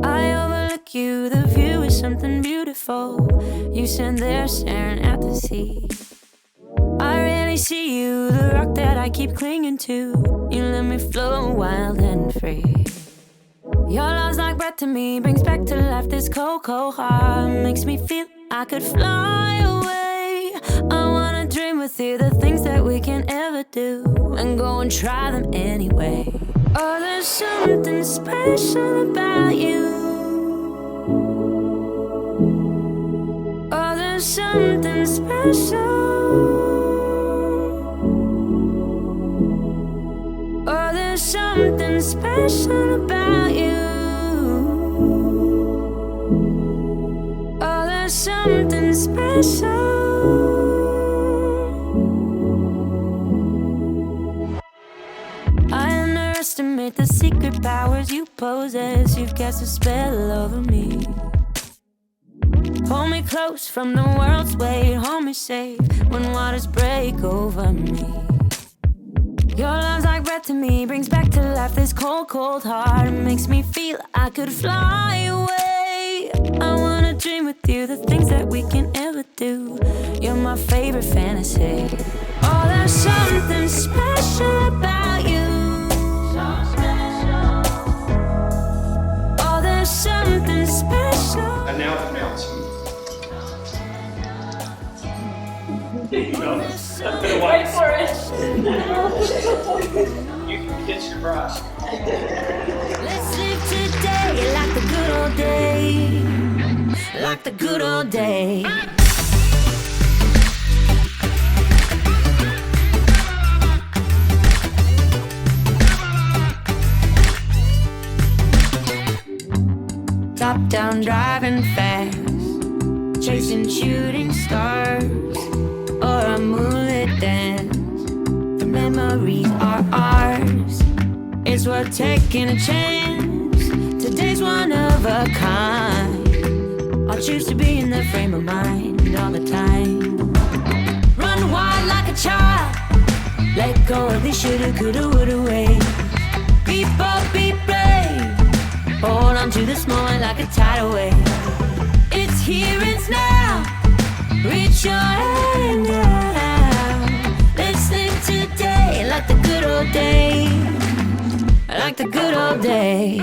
I overlook you, the view is something beautiful. You stand there staring at the sea. I rarely see you, the rock that I keep clinging to. You let me flow wild and free. Your love's like breath to me, brings back to life this cold, cold heart. Makes me feel I could fly away. I wanna dream with you the things that we can't ever do, and go and try them anyway. Oh, there's something special about you. Oh, there's something special. Oh, there's something special about you. Oh, there's something special. I underestimate the secret powers you possess. You've cast a spell over me. Hold me close from the world's weight. Hold me safe when waters break over me. Your love's like breath to me, brings back to life this cold, cold heart. It makes me feel I could fly away. I wanna dream with you the things that we can't ever do. You're my favorite fantasy. Oh, there's something special about you. Oh, there's something special. And now announcement. There you go. Wait for it. You can kiss your bride. Let's live today like the good old days. Like the good old days. Top down driving fast, chasing shooting stars, or a moonlit dance. The memories are ours. It's worth taking a chance. Today's one of a kind. I'll choose to be in that frame of mind all the time. Run wild like a child. Let go of the shoulda, coulda, woulda ways. Be bold, be brave. Hold on to this moment like a tidal wave. It's here, it's now. Reach your hand out. Let's live today like the good old days. Like the good old days.